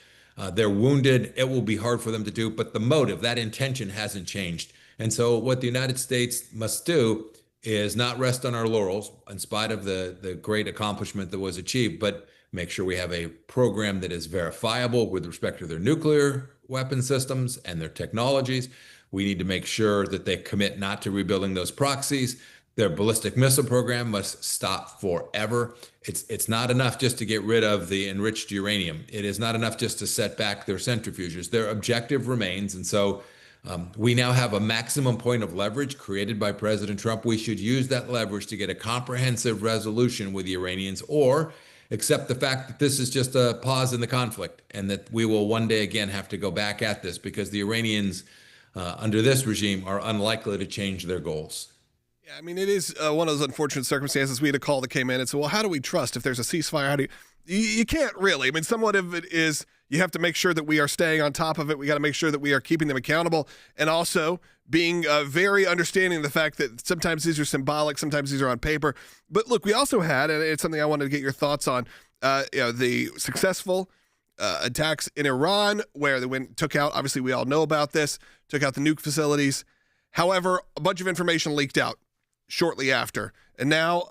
S20: They're wounded. It will be hard for them to do, but the motive, that intention hasn't changed. And so what the United States must do is not rest on our laurels in spite of the great accomplishment that was achieved, but make sure we have a program that is verifiable with respect to their nuclear weapon systems and their technologies. We need to make sure that they commit not to rebuilding those proxies. Their ballistic missile program must stop forever. It's not enough just to get rid of the enriched uranium. It is not enough just to set back their centrifuges. Their objective remains. And so we now have a maximum point of leverage created by President Trump. We should use that leverage to get a comprehensive resolution with the Iranians, or accept the fact that this is just a pause in the conflict and that we will one day again have to go back at this, because the Iranians under this regime are unlikely to change their goals.
S1: Yeah, I mean, it is one of those unfortunate circumstances. We had a call that came in and said, well, how do we trust if there's a ceasefire? How do you can't really. I mean, somewhat of it is you have to make sure that we are staying on top of it. We got to make sure that we are keeping them accountable, and also being very understanding of the fact that sometimes these are symbolic, sometimes these are on paper. But look, we also had, and it's something I wanted to get your thoughts on, the successful attacks in Iran, where they took out, obviously we all know about this, took out the nuke facilities. However, a bunch of information leaked out shortly after. And now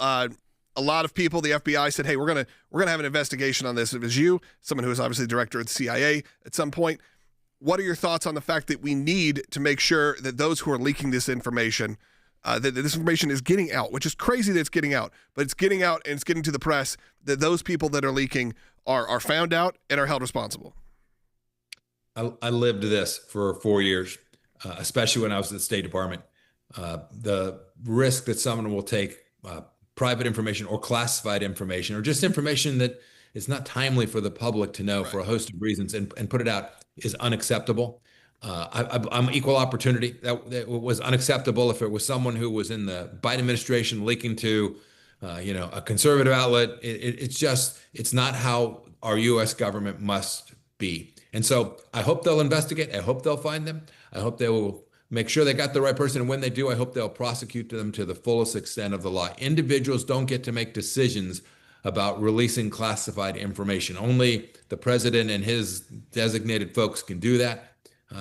S1: a lot of people, the FBI said, hey, we're gonna have an investigation on this. It was you, someone who was obviously director of the CIA at some point. What are your thoughts on the fact that we need to make sure that those who are leaking this information, that this information is getting out, which is crazy that it's getting out, but it's getting out and it's getting to the press, that those people that are leaking are found out and are held responsible?
S20: I lived this for 4 years, especially when I was at the State Department. The risk that someone will take private information or classified information, or just information that is not timely for the public to know for a host of reasons, and put it out, is unacceptable. I'm equal opportunity. That was unacceptable if it was someone who was in the Biden administration leaking to, a conservative outlet. It's not how our U.S. government must be. And so I hope they'll investigate. I hope they'll find them. I hope they will make sure they got the right person. And when they do, I hope they'll prosecute them to the fullest extent of the law. Individuals don't get to make decisions about releasing classified information. Only the president and his designated folks can do that.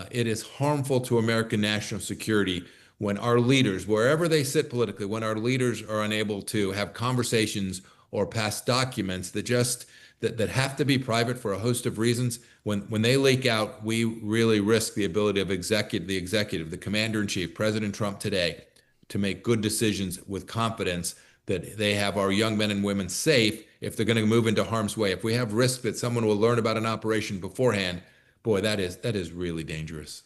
S20: It is harmful to American national security when our leaders, wherever they sit politically, when our leaders are unable to have conversations or pass documents that have to be private for a host of reasons. When they leak out, we really risk the ability of the executive, the commander-in-chief, President Trump today, to make good decisions with confidence that they have our young men and women safe if they're going to move into harm's way. If we have risk that someone will learn about an operation beforehand, boy, that is really dangerous.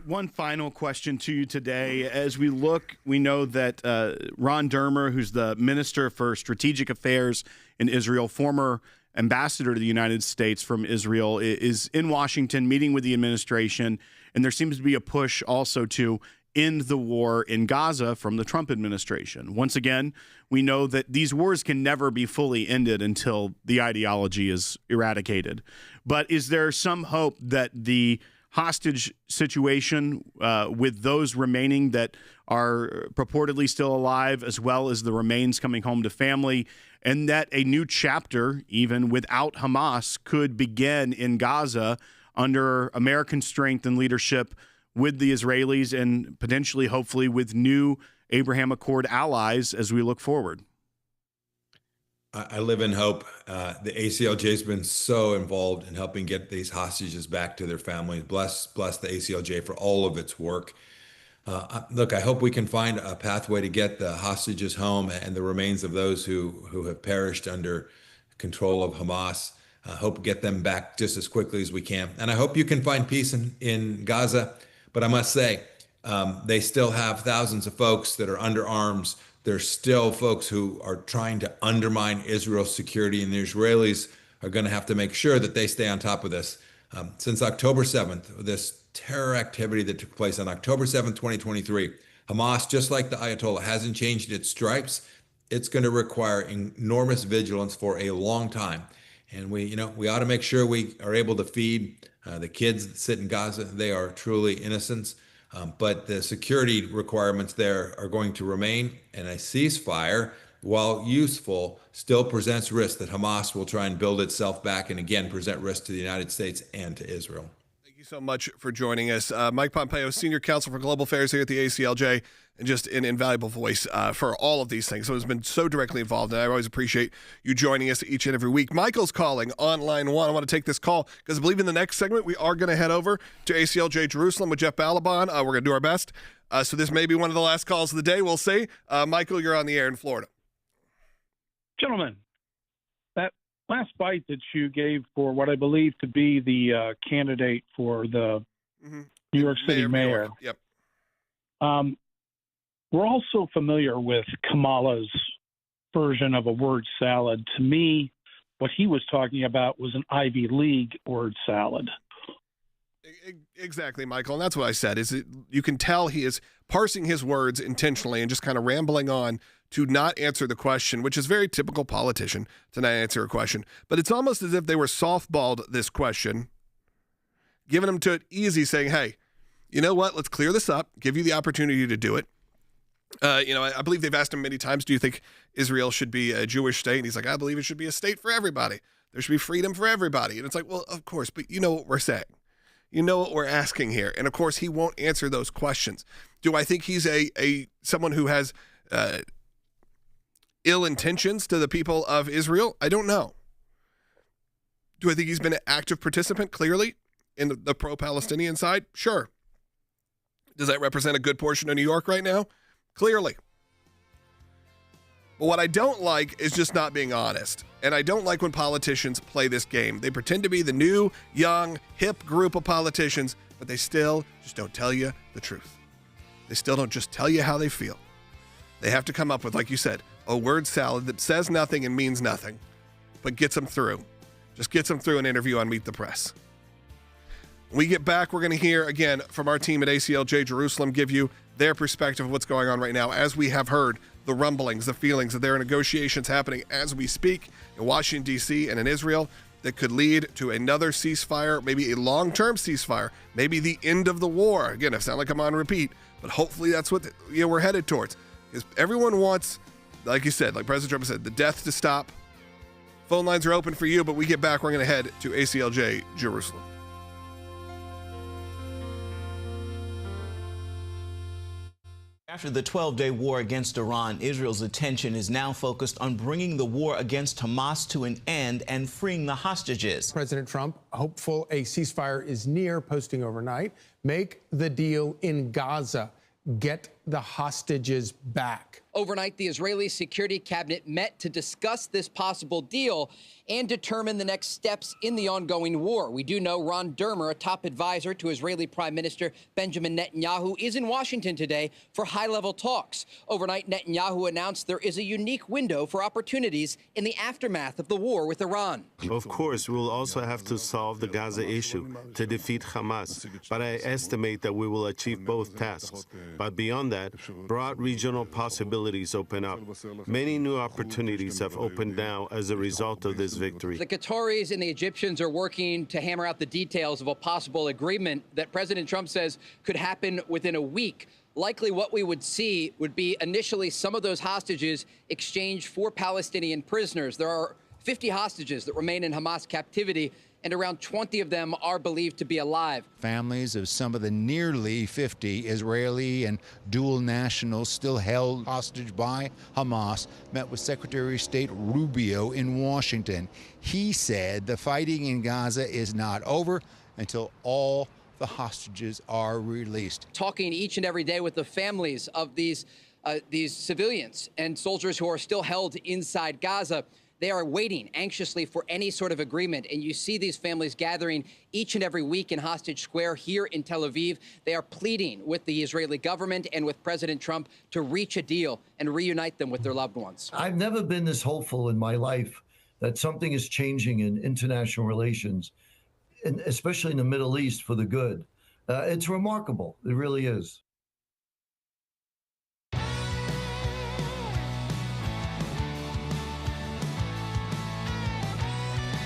S4: One final question to you today. As we look, we know that Ron Dermer, who's the Minister for Strategic Affairs in Israel, former ambassador to the United States from Israel, is in Washington meeting with the administration, and there seems to be a push also to end the war in Gaza from the Trump administration. Once again, we know that these wars can never be fully ended until the ideology is eradicated. But is there some hope that the hostage situation with those remaining that are purportedly still alive, as well as the remains coming home to family, and that a new chapter, even without Hamas, could begin in Gaza under American strength and leadership with the Israelis and potentially, hopefully, with new Abraham Accord allies as we look forward.
S20: I live in hope. The ACLJ has been so involved in helping get these hostages back to their families. Bless the ACLJ for all of its work. Look, I hope we can find a pathway to get the hostages home and the remains of those who have perished under control of Hamas. I hope we get them back just as quickly as we can. And I hope you can find peace in Gaza. But I must say, they still have thousands of folks that are under arms. There's still folks who are trying to undermine Israel's security, and the Israelis are going to have to make sure that they stay on top of this. Since October 7th, this terror activity that took place on October 7th, 2023, Hamas, just like the Ayatollah, hasn't changed its stripes. It's going to require enormous vigilance for a long time. And we ought to make sure we are able to feed the kids that sit in Gaza. They are truly innocents. But the security requirements there are going to remain, and a ceasefire, while useful, still presents risk that Hamas will try and build itself back and again present risk to the United States and to Israel.
S1: Thank you so much for joining us. Mike Pompeo, Senior Counsel for Global Affairs here at the ACLJ, and just an invaluable voice for all of these things. So it's been so directly involved, and I always appreciate you joining us each and every week. Michael's calling on line one. I want to take this call because I believe in the next segment we are going to head over to ACLJ Jerusalem with Jeff Balaban. We're going to do our best. So this may be one of the last calls of the day. We'll see. Michael, you're on the air in Florida.
S21: Gentlemen, that last bite that you gave for what I believe to be the candidate for the New York City mayor.
S1: Yep.
S21: We're also familiar with Kamala's version of a word salad. To me, what he was talking about was an Ivy League word salad.
S1: Exactly, Michael. And that's what I said, you can tell he is parsing his words intentionally and just kind of rambling on to not answer the question, which is very typical politician to not answer a question. But it's almost as if they were softballed this question, giving him to it easy, saying, hey, you know what? Let's clear this up, give you the opportunity to do it. I believe they've asked him many times, do you think Israel should be a Jewish state? And he's like, I believe it should be a state for everybody. There should be freedom for everybody. And it's like, well, of course, but you know what we're saying. You know what we're asking here. And of course, he won't answer those questions. Do I think he's someone who has ill intentions to the people of Israel? I don't know. Do I think he's been an active participant, clearly, in the pro-Palestinian side? Sure. Does that represent a good portion of New York right now? Clearly. But what I don't like is just not being honest. And I don't like when politicians play this game. They pretend to be the new, young, hip group of politicians, but they still just don't tell you the truth. They still don't just tell you how they feel. They have to come up with, like you said, a word salad that says nothing and means nothing, but gets them through. Just gets them through an interview on Meet the Press. When we get back, we're going to hear again from our team at ACLJ Jerusalem, give you their perspective of what's going on right now, as we have heard the rumblings, the feelings that there are negotiations happening as we speak in Washington, D.C. and in Israel that could lead to another ceasefire, maybe a long-term ceasefire, maybe the end of the war. Again, I sound like I'm on repeat, but hopefully that's what we're headed towards. Because everyone wants, like you said, like President Trump said, the death to stop. Phone lines are open for you, but we get back, we're going to head to ACLJ Jerusalem.
S5: After the 12-day war against Iran, Israel's attention is now focused on bringing the war against Hamas to an end and freeing the hostages.
S22: President Trump, hopeful a ceasefire is near, posting overnight, make the deal in Gaza, get the hostages back.
S7: Overnight, the Israeli Security Cabinet met to discuss this possible deal and determine the next steps in the ongoing war. We do know Ron Dermer, a top advisor to Israeli Prime Minister Benjamin Netanyahu, is in Washington today for high-level talks. Overnight, Netanyahu announced there is a unique window for opportunities in the aftermath of the war with Iran.
S8: Of course, we will also have to solve the Gaza issue to defeat Hamas, but I estimate that we will achieve both tasks. But beyond beyond that, broad regional possibilities open up. Many new opportunities have opened now as a result of this victory.
S7: The Qataris and the Egyptians are working to hammer out the details of a possible agreement that President Trump says could happen within a week. Likely what we would see would be initially some of those hostages exchanged for Palestinian prisoners. There are 50 hostages that remain in Hamas captivity, and around 20 of them are believed to be alive.
S3: Families of some of the nearly 50 Israeli and dual nationals still held hostage by Hamas met with Secretary of State Rubio in Washington. He said the fighting in Gaza is not over until all the hostages are released.
S7: Talking each and every day with the families of these civilians and soldiers who are still held inside Gaza. They are waiting anxiously for any sort of agreement. And you see these families gathering each and every week in Hostage Square here in Tel Aviv. They are pleading with the Israeli government and with President Trump to reach a deal and reunite them with their loved ones.
S10: I've never been this hopeful in my life that something is changing in international relations, and especially in the Middle East, for the good. It's remarkable. It really is.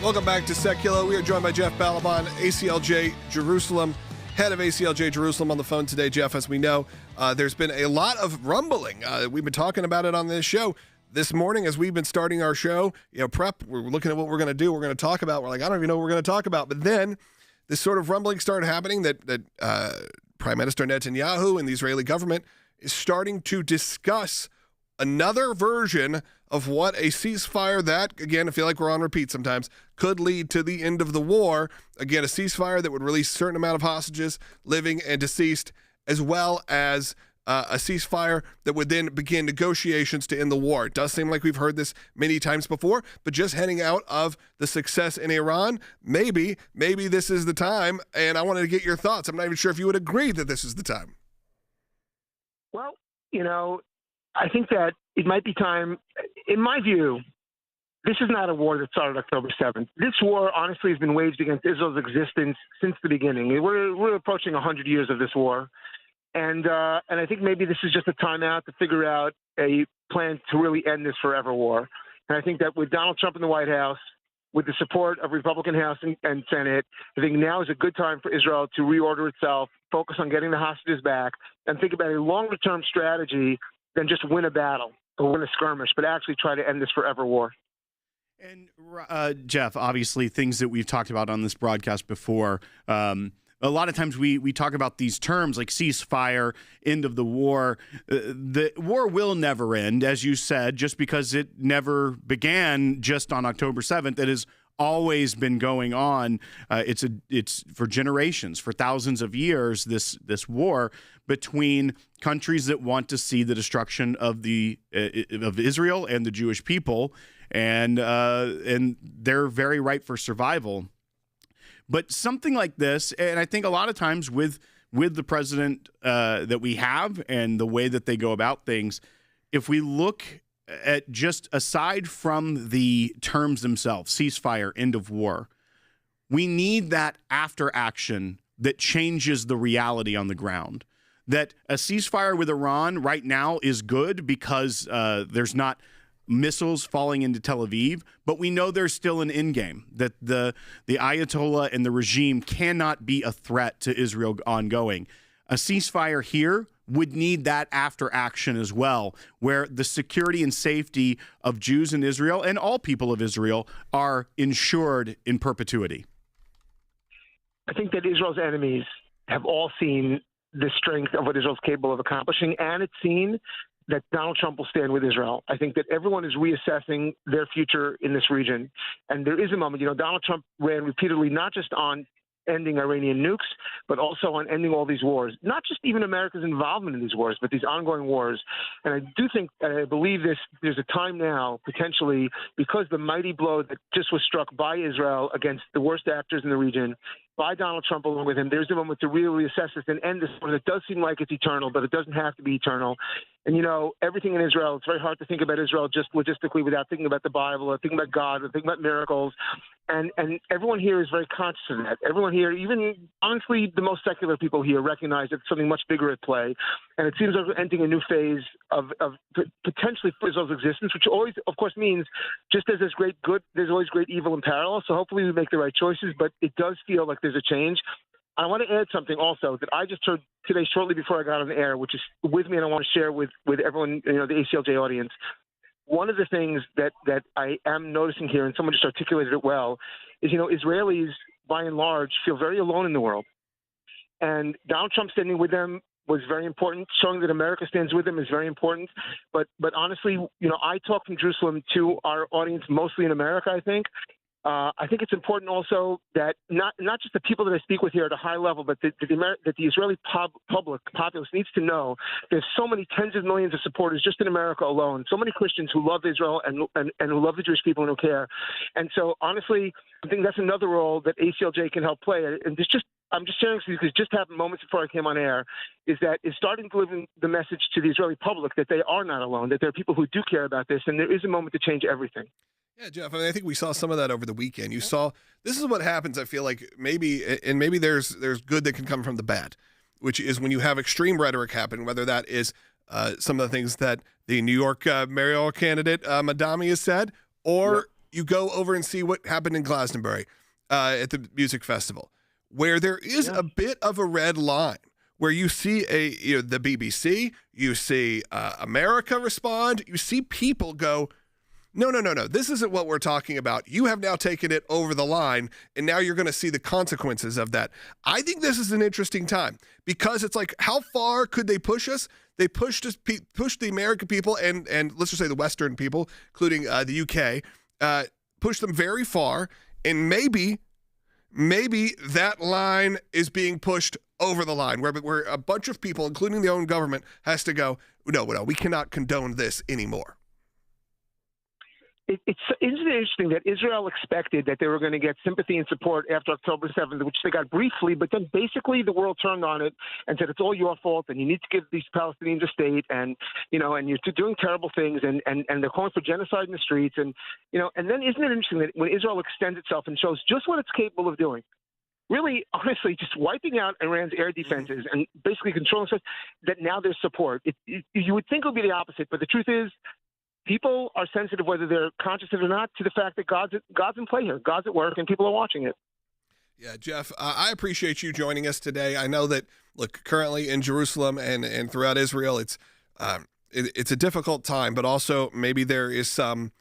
S1: Welcome back to Sekulow. We are joined by Jeff Balaban, ACLJ Jerusalem, head of ACLJ Jerusalem, on the phone today. Jeff, as we know, there's been a lot of rumbling. We've been talking about it on this show. This morning, as we've been starting our show, prep, we're looking at what we're going to do. We're going to talk about. We're like, I don't even know what we're going to talk about. But then this sort of rumbling started happening that Prime Minister Netanyahu and the Israeli government is starting to discuss another version of what a ceasefire that, again, I feel like we're on repeat sometimes, could lead to the end of the war. Again, a ceasefire that would release a certain amount of hostages, living and deceased, as well as a ceasefire that would then begin negotiations to end the war. It does seem like we've heard this many times before, but just heading out of the success in Iran, maybe this is the time, and I wanted to get your thoughts. I'm not even sure if you would agree that this is the time.
S9: Well, I think that it might be time, in my view, this is not a war that started October 7th. This war, honestly, has been waged against Israel's existence since the beginning. We're approaching 100 years of this war. And I think maybe this is just a timeout to figure out a plan to really end this forever war. And I think that with Donald Trump in the White House, with the support of Republican House and Senate, I think now is a good time for Israel to reorder itself, focus on getting the hostages back, and think about a longer-term strategy than just win a battle or win a skirmish, but actually try to end this forever war.
S4: And Jeff, obviously things that we've talked about on this broadcast before, a lot of times we talk about these terms like ceasefire, end of the war. The war will never end, as you said, just because it never began just on October 7th. It has always been going on. It's for generations, for thousands of years, this war between countries that want to see the destruction of of Israel and the Jewish people, and they're very right for survival. But something like this, and I think a lot of times with the president that we have and the way that they go about things, if we look at just aside from the terms themselves, ceasefire, end of war, we need that after action that changes the reality on the ground. That a ceasefire with Iran right now is good because there's not missiles falling into Tel Aviv, but we know there's still an end game, that the Ayatollah and the regime cannot be a threat to Israel ongoing. A ceasefire here would need that after action as well, where the security and safety of Jews in Israel and all people of Israel are ensured in perpetuity.
S9: I think that Israel's enemies have all seen the strength of what Israel's capable of accomplishing, and it's seen that Donald Trump will stand with Israel. I think that everyone is reassessing their future in this region. And there is a moment, Donald Trump ran repeatedly, not just on ending Iranian nukes, but also on ending all these wars, not just even America's involvement in these wars, but these ongoing wars. And I do think, and I believe there's a time now, potentially, because the mighty blow that just was struck by Israel against the worst actors in the region, by Donald Trump along with him, there's a moment to really assess this and end this one. It does seem like it's eternal, but it doesn't have to be eternal. And, everything in Israel, it's very hard to think about Israel just logistically without thinking about the Bible or thinking about God or thinking about miracles. And everyone here is very conscious of that. Everyone here, even honestly, the most secular people here recognize that something much bigger at play. And it seems like we're entering a new phase of potentially for Israel's existence, which always, of course, means just as there's great good, there's always great evil in parallel. So hopefully we make the right choices, but it does feel like there's a change. I want to add something also that I just heard today shortly before I got on the air, which is with me, and I want to share with everyone, the ACLJ audience. One of the things that I am noticing here, and someone just articulated it well, is, Israelis, by and large, feel very alone in the world. And Donald Trump standing with them was very important. Showing that America stands with them is very important. But honestly, I talk from Jerusalem to our audience, mostly in America, I think. I think it's important also that not just the people that I speak with here at a high level, but that the Israeli populace needs to know there's so many tens of millions of supporters just in America alone, so many Christians who love Israel and who love the Jewish people and who care. And so, honestly, I think that's another role that ACLJ can help play. And I'm just sharing this because it just happened moments before I came on air, is starting to deliver the message to the Israeli public that they are not alone, that there are people who do care about this, and there is a moment to change everything.
S1: Yeah, Jeff, I think we saw some of that over the weekend. You saw, this is what happens, I feel like, maybe there's good that can come from the bad, which is when you have extreme rhetoric happen, whether that is some of the things that the New York mayoral candidate, Madami, has said, or you go over and see what happened in Glastonbury at the music festival, where there is a bit of a red line, where you see the BBC, you see America respond, you see people go, no, this isn't what we're talking about. You have now taken it over the line, and now you're going to see the consequences of that. I think this is an interesting time because it's like, how far could they push us? They pushed the American people and let's just say the Western people, including the UK, pushed them very far, and maybe that line is being pushed over the line, where a bunch of people, including the own government, has to go, no, we cannot condone this anymore.
S9: It's interesting that Israel expected that they were going to get sympathy and support after October 7th, which they got briefly, but then basically the world turned on it and said it's all your fault and you need to give these Palestinians a state and you're doing terrible things and they're calling for genocide in the streets and then isn't it interesting that when Israel extends itself and shows just what it's capable of doing, really, honestly, just wiping out Iran's air defenses and basically controlling stuff, that now there's support. You would think it would be the opposite, but the truth is, people are sensitive, whether they're conscious of it or not, to the fact that God's in play here. God's at work, and people are watching it.
S1: Yeah, Jeff, I appreciate you joining us today. I know that, look, currently in Jerusalem and throughout Israel, it's a difficult time, but also maybe there is some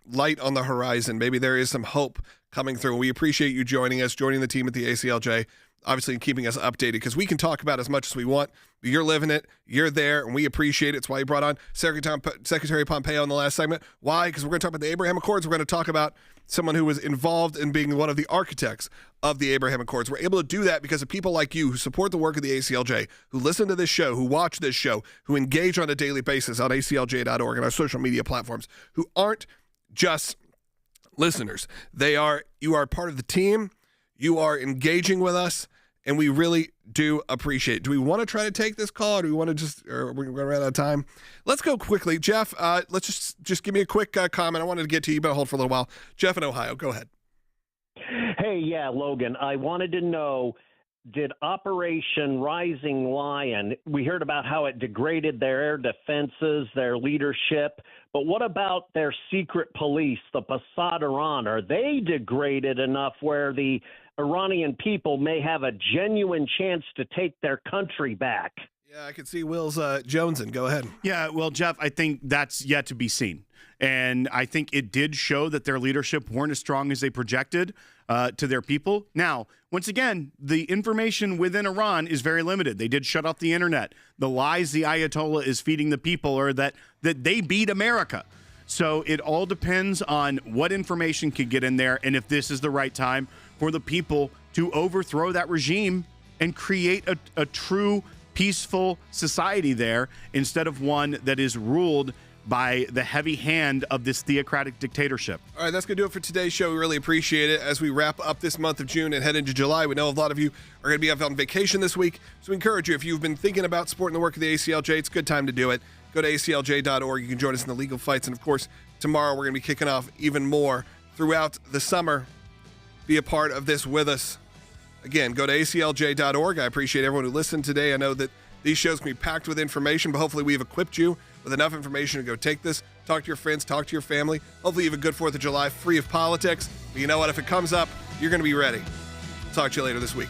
S1: light on the horizon. Maybe there is some hope coming through. We appreciate you joining us, joining the team at the ACLJ, obviously keeping us updated, because we can talk about as much as we want. You're living it. You're there, and we appreciate it. It's why you brought on Secretary Pompeo in the last segment. Why? Because we're going to talk about the Abraham Accords. We're going to talk about someone who was involved in being one of the architects of the Abraham Accords. We're able to do that because of people like you who support the work of the ACLJ, who listen to this show, who watch this show, who engage on a daily basis on aclj.org and our social media platforms, who aren't just listeners. You are part of the team. You are engaging with us, and we really do appreciate it. Do we want to try to take this call, or do we want to or we're going to run out of time? Let's go quickly. Jeff, let's just give me a quick comment. I wanted to get to you, but hold for a little while. Jeff in Ohio, go ahead.
S12: Hey, yeah, Logan, I wanted to know, did Operation Rising Lion, we heard about how it degraded their air defenses, their leadership, but what about their secret police, the Mossad Iran? Are they degraded enough where the Iranian people may have a genuine chance to take their country back?
S1: Yeah, I can see Will's jonesing. Go ahead.
S4: Yeah, well, Jeff, I think that's yet to be seen. And I think it did show that their leadership weren't as strong as they projected to their people. Now, once again, the information within Iran is very limited. They did shut off the internet. The lies the Ayatollah is feeding the people are that they beat America. So it all depends on what information could get in there and if this is the right time for the people to overthrow that regime and create a true peaceful society there instead of one that is ruled by the heavy hand of this theocratic dictatorship.
S1: All right, that's going to do it for today's show. We really appreciate it. As we wrap up this month of June and head into July, we know a lot of you are going to be on vacation this week. So we encourage you, if you've been thinking about supporting the work of the ACLJ, it's a good time to do it. Go to aclj.org. You can join us in the legal fights. And, of course, tomorrow we're going to be kicking off even more throughout the summer. Be a part of this with us. Again, go to aclj.org. I appreciate everyone who listened today. I know that These shows can be packed with information, but hopefully we've equipped you with enough information to go take this, talk to your friends, talk to your family. Hopefully you have a good 4th of July free of politics. But you know what? If it comes up, you're going to be ready. Talk to you later this week.